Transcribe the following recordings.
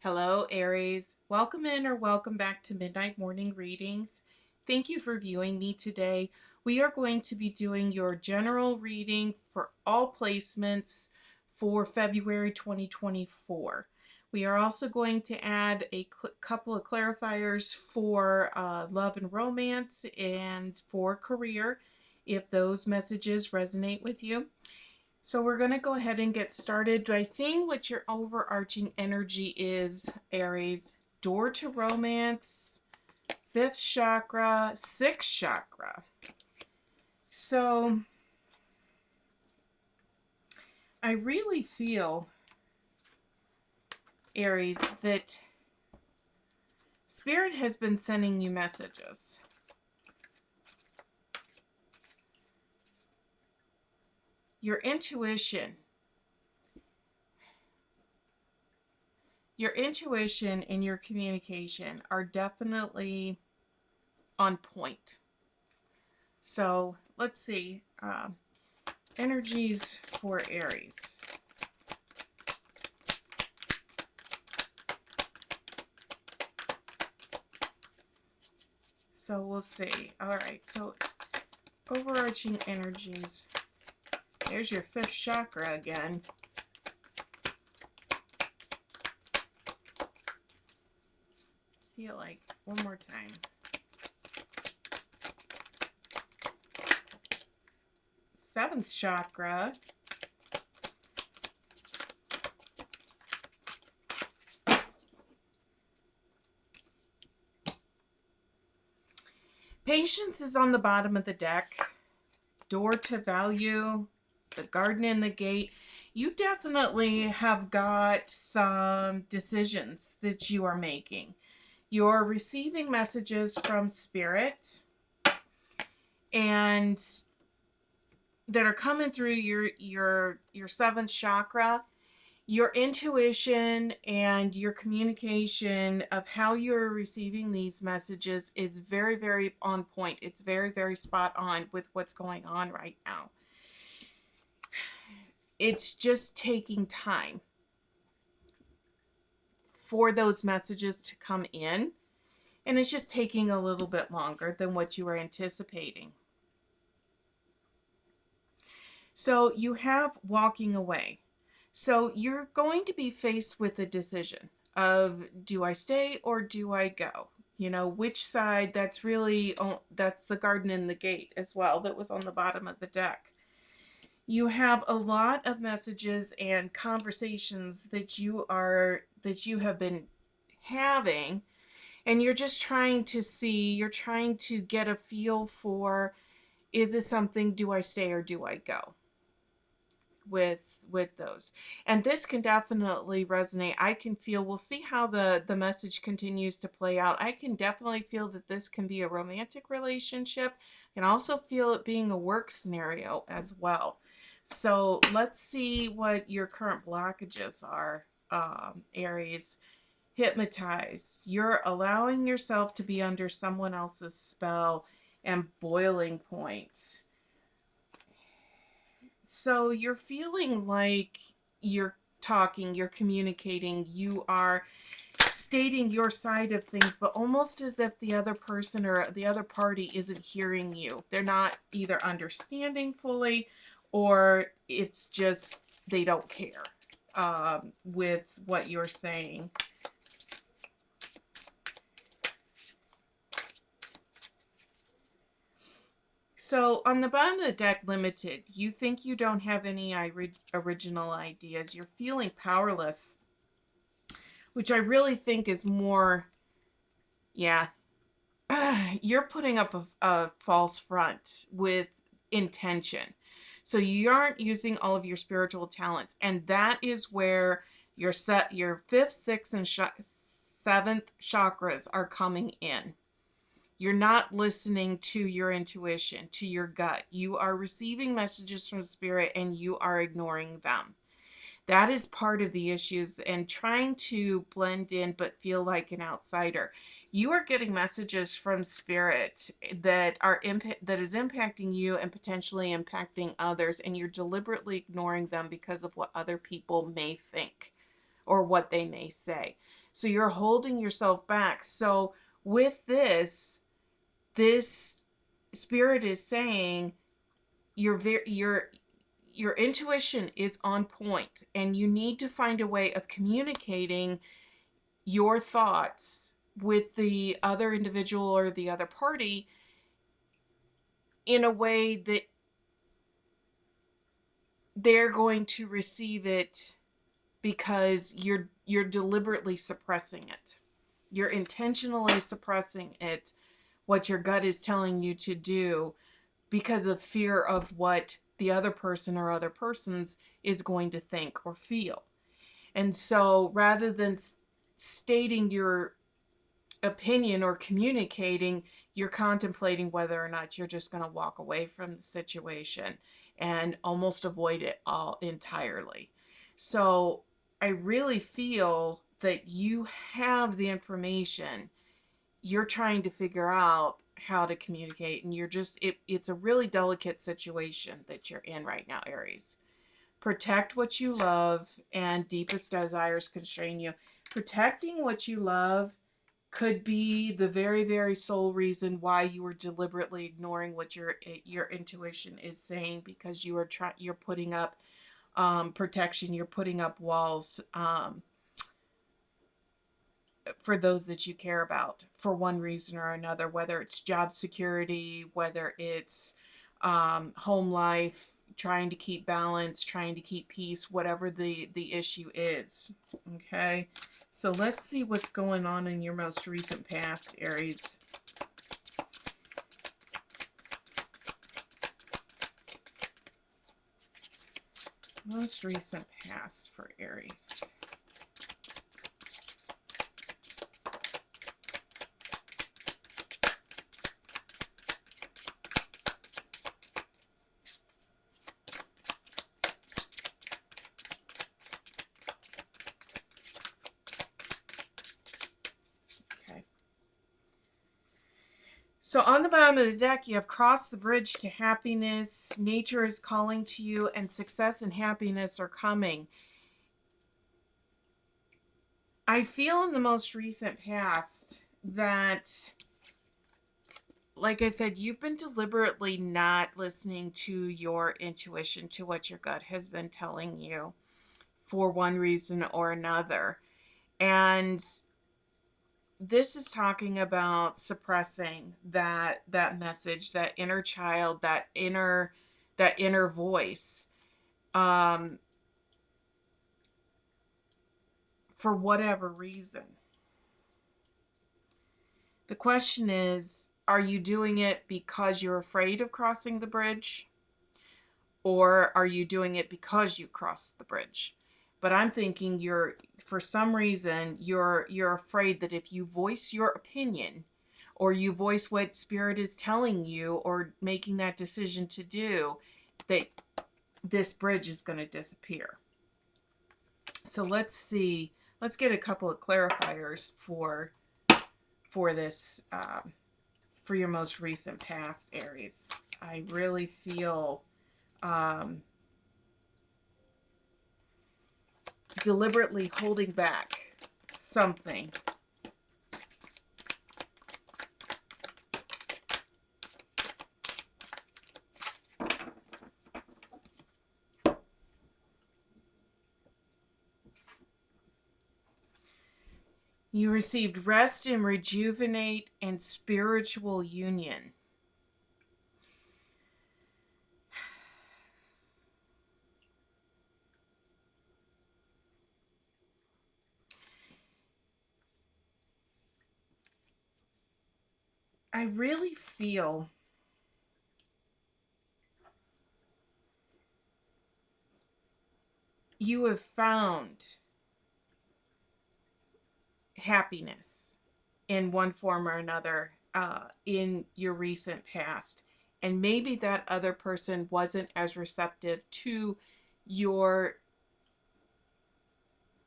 Hello, Aries. Welcome in or welcome back to Midnight Morning Readings. Thank you for viewing me today. We are going to be doing your general reading for all placements for February 2024. We are also going to add a couple of clarifiers for love and romance and for career if those messages resonate with you. So we're going to go ahead and get started by seeing what your overarching energy is, Aries. Door to romance, fifth chakra, sixth chakra. So I really feel, Aries, that Spirit has been sending you messages. Your intuition and your communication are definitely on point. So let's see. Energies for Aries. So we'll see. All right, so overarching energies. There's your fifth chakra again. Feel like one more time. Seventh chakra. Patience is on the bottom of the deck. Door to value, the garden and the gate. You definitely have got some decisions that you are making. You're receiving messages from Spirit and that are coming through your seventh chakra. Your intuition and your communication of how you're receiving these messages is very, very on point. It's very, very spot on with what's going on right now. It's just taking time for those messages to come in, and it's just taking a little bit longer than what you were anticipating. So you have walking away. So you're going to be faced with a decision of, do I stay or do I go? You know, which side? That's really, that's the garden and the gate as well that was on the bottom of the deck. You have a lot of messages and conversations that you have been having, and you're just trying to see, you're trying to get a feel for, is this something, do I stay or do I go? With those, and this can definitely resonate. I can feel, we'll see how the message continues to play out. I can definitely feel that this can be a romantic relationship. I can also feel it being a work scenario as well. So let's see what your current blockages are, Aries. Hypnotized. You're allowing yourself to be under someone else's spell. And boiling point. So you're feeling like you're talking, you're communicating, you are stating your side of things, but almost as if the other person or the other party isn't hearing you. They're not either understanding fully, or it's just they don't care with what you're saying. So on the bottom of the deck, limited, you think you don't have any original ideas. You're feeling powerless, which I really think is more, yeah, you're putting up a false front with intention. So you aren't using all of your spiritual talents. And that is where your fifth, sixth, and seventh chakras are coming in. You're not listening to your intuition, to your gut. You are receiving messages from Spirit and you are ignoring them. That is part of the issues, and trying to blend in but feel like an outsider. You are getting messages from Spirit that is impacting you and potentially impacting others, and you're deliberately ignoring them because of what other people may think. or what they may say. So you're holding yourself back. So with this spirit is saying your intuition is on point, and you need to find a way of communicating your thoughts with the other individual or the other party in a way that they're going to receive it, because you're deliberately suppressing it. You're intentionally suppressing it, what your gut is telling you to do, because of fear of what the other person or other persons is going to think or feel. And so rather than stating your opinion or communicating, you're contemplating whether or not you're just going to walk away from the situation and almost avoid it all entirely. So I really feel that you have the information. You're trying to figure out how to communicate, and it's a really delicate situation that you're in right now, Aries. Protect what you love, and deepest desires constrain you. Protecting what you love could be the very, very sole reason why you are deliberately ignoring what your intuition is saying, because you're putting up protection, you're putting up walls for those that you care about for one reason or another, whether it's job security, whether it's home life, trying to keep balance, trying to keep peace, whatever the issue is. Okay, so let's see what's going on in your most recent past, Aries. Most recent past for Aries. So on the bottom of the deck, you have crossed the bridge to happiness. Nature is calling to you, and success and happiness are coming. I feel in the most recent past that, like I said, you've been deliberately not listening to your intuition, to what your gut has been telling you for one reason or another. And this is talking about suppressing that message, that inner child, that inner voice, um, for whatever reason. The question is, are you doing it because you're afraid of crossing the bridge, or are you doing it because you crossed the bridge? But I'm thinking for some reason, you're afraid that if you voice your opinion, or you voice what spirit is telling you or making that decision to do, that this bridge is going to disappear. So let's see. Let's get a couple of clarifiers for this, for your most recent past, Aries. I really feel deliberately holding back something. You received rest and rejuvenate and spiritual union. I really feel you have found happiness in one form or another in your recent past. And maybe that other person wasn't as receptive to your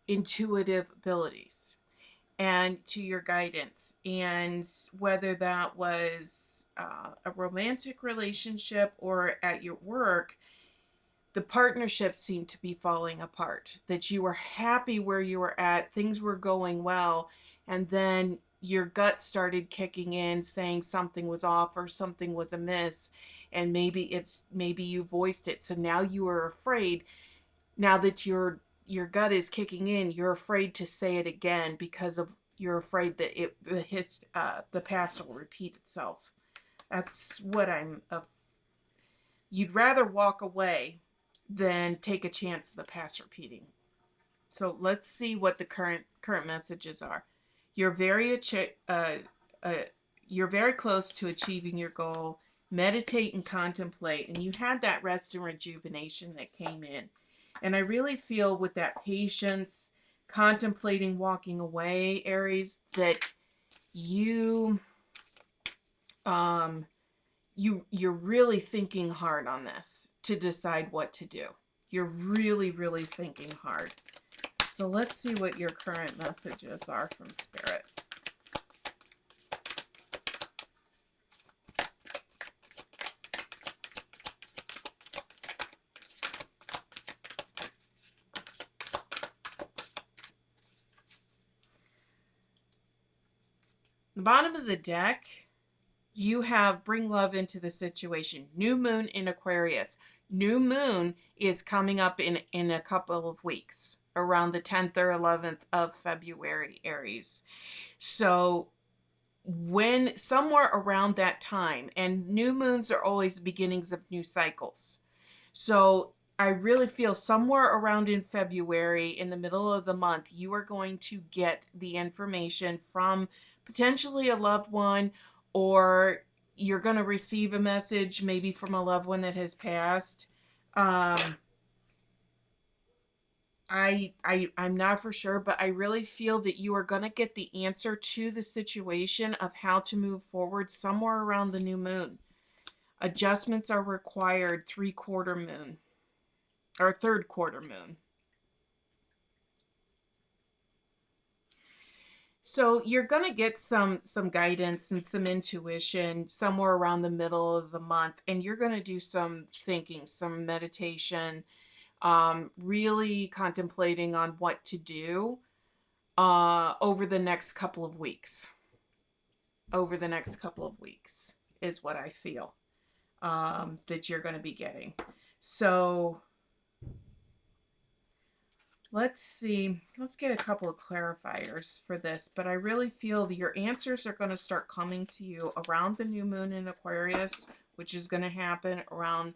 intuitive abilities and to your guidance. And whether that was a romantic relationship or at your work, the partnership seemed to be falling apart, that you were happy where you were at, things were going well, and then your gut started kicking in saying something was off or something was amiss, and maybe you voiced it. So now you are afraid, now that your gut is kicking in, you're afraid to say it again because of you're afraid that the past will repeat itself. That's what you'd rather walk away than take a chance of the past repeating. So let's see what the current messages are. You're uh, you're very close to achieving your goal. Meditate and contemplate, and you had that rest and rejuvenation that came in. And I really feel with that patience, contemplating walking away, Aries, that you um you're really thinking hard on this to decide what to do. You're really, really thinking hard. So let's see what your current messages are from Spirit. The bottom of the deck, you have bring love into the situation. New moon in Aquarius. New moon is coming up in a couple of weeks, around the 10th or 11th of February, Aries. So when somewhere around that time, and new moons are always beginnings of new cycles. So I really feel somewhere around in February, in the middle of the month, you are going to get the information from potentially a loved one, or you're going to receive a message maybe from a loved one that has passed. Um, I'm not for sure, but I really feel that you are going to get the answer to the situation of how to move forward somewhere around the new moon. Adjustments are required 3/4 moon or 3/4 moon. So you're going to get some guidance and some intuition somewhere around the middle of the month, and you're going to do some thinking, some meditation, really contemplating on what to do over the next couple of weeks. Over the next couple of weeks is what I feel that you're going to be getting. So let's see. Let's get a couple of clarifiers for this, but I really feel that your answers are going to start coming to you around the new moon in Aquarius, which is going to happen around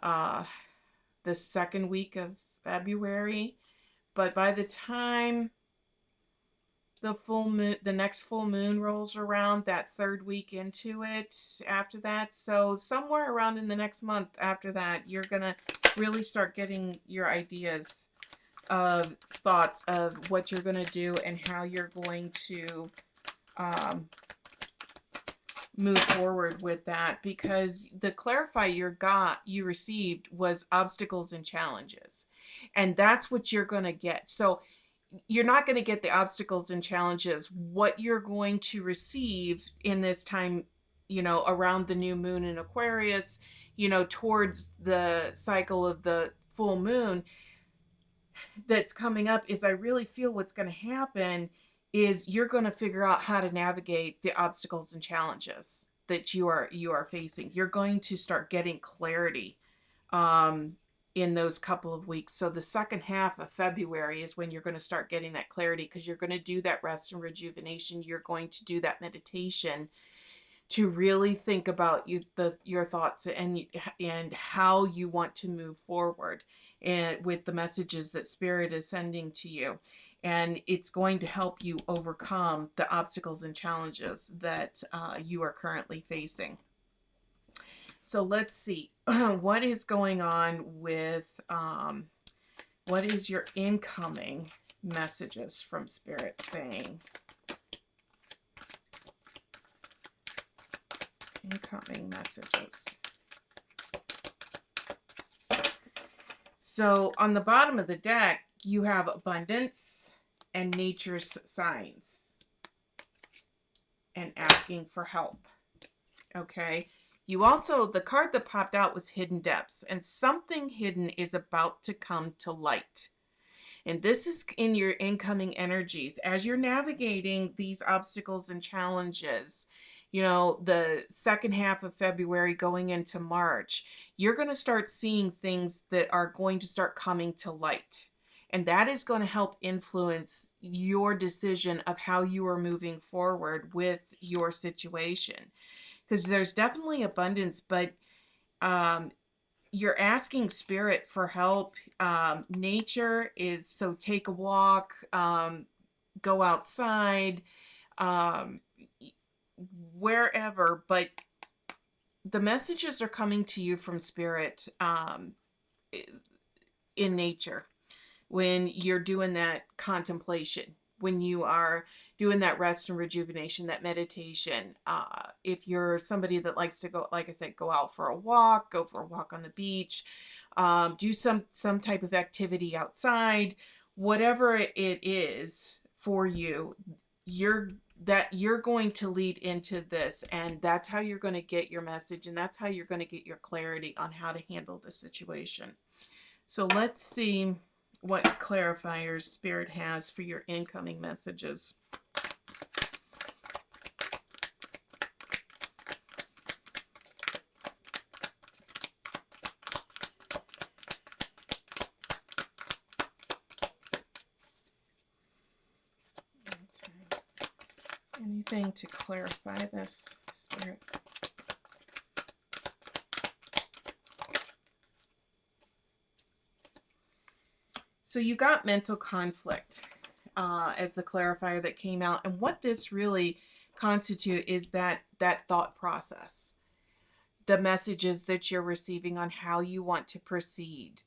the second week of February. But by the time the next full moon rolls around, that third week into it after that, so somewhere around in the next month after that, you're going to really start getting your ideas of thoughts of what you're going to do and how you're going to move forward with that, because the clarifier you received was obstacles and challenges, and that's what you're going to get. So you're not going to get the obstacles and challenges. What you're going to receive in this time, around the new moon in Aquarius, towards the cycle of the full moon that's coming up, is I really feel what's going to happen is you're going to figure out how to navigate the obstacles and challenges that you are facing. You're going to start getting clarity in those couple of weeks. So the second half of February is when you're going to start getting that clarity, because you're going to do that rest and rejuvenation. You're going to do that meditation to really think about your thoughts and how you want to move forward, and with the messages that Spirit is sending to you. And it's going to help you overcome the obstacles and challenges that you are currently facing. So let's see what is going on with what is your incoming messages from Spirit saying? Incoming messages. So on the bottom of the deck, you have abundance and nature's signs and asking for help. Okay. You also, the card that popped out was Hidden Depths, and something hidden is about to come to light. And this is in your incoming energies as you're navigating these obstacles and challenges. You know, the second half of February going into March, you're going to start seeing things that are going to start coming to light. And that is going to help influence your decision of how you are moving forward with your situation. Because there's definitely abundance, but um, you're asking spirit for help. Nature is, so take a walk, go outside, um, wherever, but the messages are coming to you from spirit in nature when you're doing that contemplation, when you are doing that rest and rejuvenation, that meditation. If you're somebody that likes to go, like I said, go out for a walk, go for a walk on the beach, do some type of activity outside, whatever it is for you, you're going to lead into this, and that's how you're going to get your message, and that's how you're going to get your clarity on how to handle the situation. So let's see what clarifiers Spirit has for your incoming messages. Okay. Anything to clarify this, Spirit? So you got mental conflict as the clarifier that came out. And what this really constitutes is that thought process, the messages that you're receiving on how you want to proceed.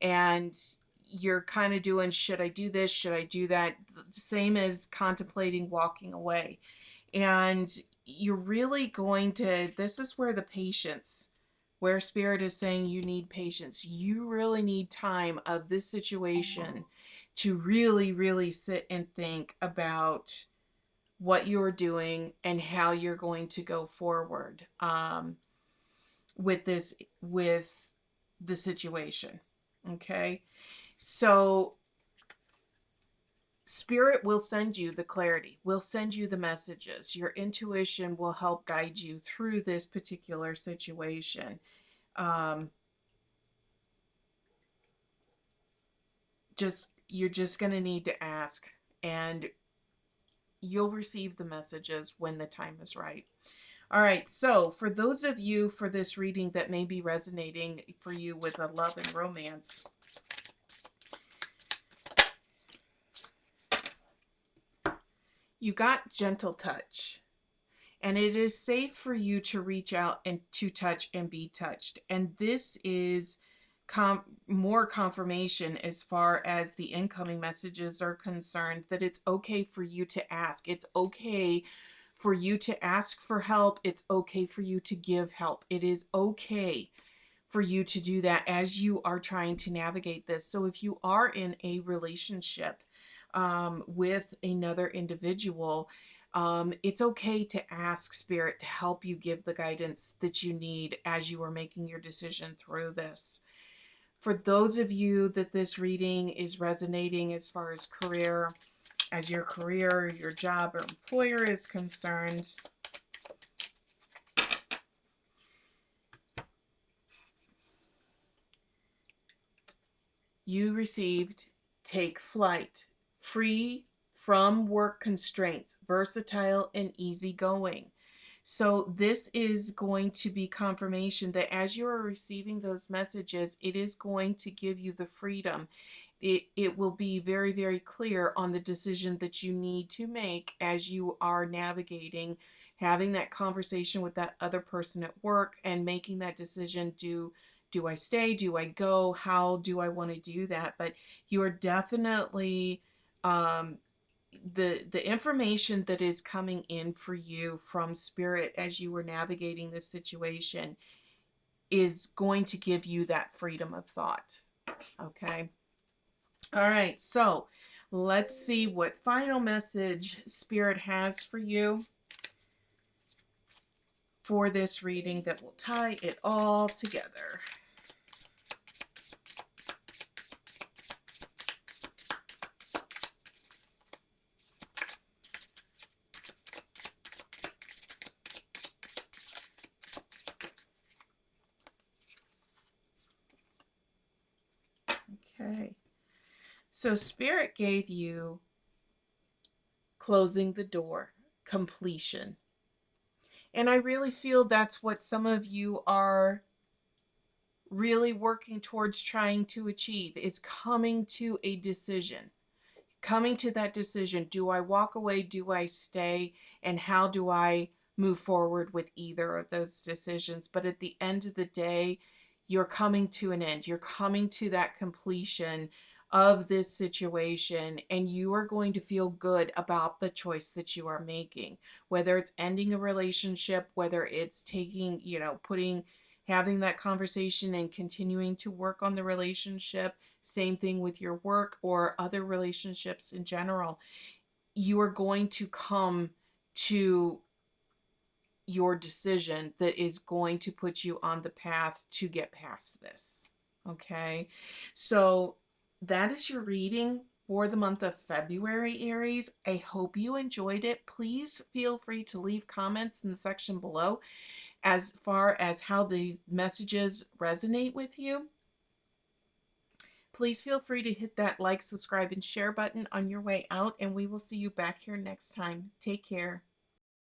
And you're kind of doing, should I do this? Should I do that? Same as contemplating walking away. And you're really going to, this is where the patience, where Spirit is saying you need patience. You really need time of this situation to really, really sit and think about what you're doing and how you're going to go forward with the situation. Okay. So Spirit will send you the clarity, will send you the messages. Your intuition will help guide you through this particular situation. Um, you're just going to need to ask, and you'll receive the messages when the time is right. All right, so for those of you for this reading that may be resonating for you with a love and romance, you got gentle touch. And it is safe for you to reach out and to touch and be touched. And this is more confirmation as far as the incoming messages are concerned, that it's okay for you to ask. It's okay for you to ask for help. It's okay for you to give help. It is okay for you to do that as you are trying to navigate this. So if you are in a relationship with another individual, it's okay to ask Spirit to help you give the guidance that you need as you are making your decision through this. For those of you that this reading is resonating as far as career, as your career, your job, or employer is concerned, you received Take Flight, free from work constraints, versatile and easygoing. So this is going to be confirmation that as you are receiving those messages, it is going to give you the freedom. It will be very, very clear on the decision that you need to make as you are navigating, having that conversation with that other person at work and making that decision. Do I stay? Do I go? How do I want to do that? But you are definitely the information that is coming in for you from Spirit as you were navigating this situation is going to give you that freedom of thought. Okay. All right. So let's see what final message Spirit has for you. for this reading that will tie it all together. Okay. So Spirit gave you closing the door, completion. And I really feel that's what some of you are really working towards trying to achieve, is coming to a decision. Coming to that decision. Do I walk away? Do I stay? And how do I move forward with either of those decisions? But at the end of the day, you're coming to an end. You're coming to that completion of this situation, and you are going to feel good about the choice that you are making, whether it's ending a relationship, whether it's taking, having that conversation and continuing to work on the relationship. Same thing with your work or other relationships in general. You are going to come to your decision that is going to put you on the path to get past this. Okay, so that is your reading for the month of February, Aries. I hope you enjoyed it. Please feel free to leave comments in the section below as far as how these messages resonate with you. Please feel free to hit that like, subscribe, and share button on your way out, and we will see you back here next time. Take care.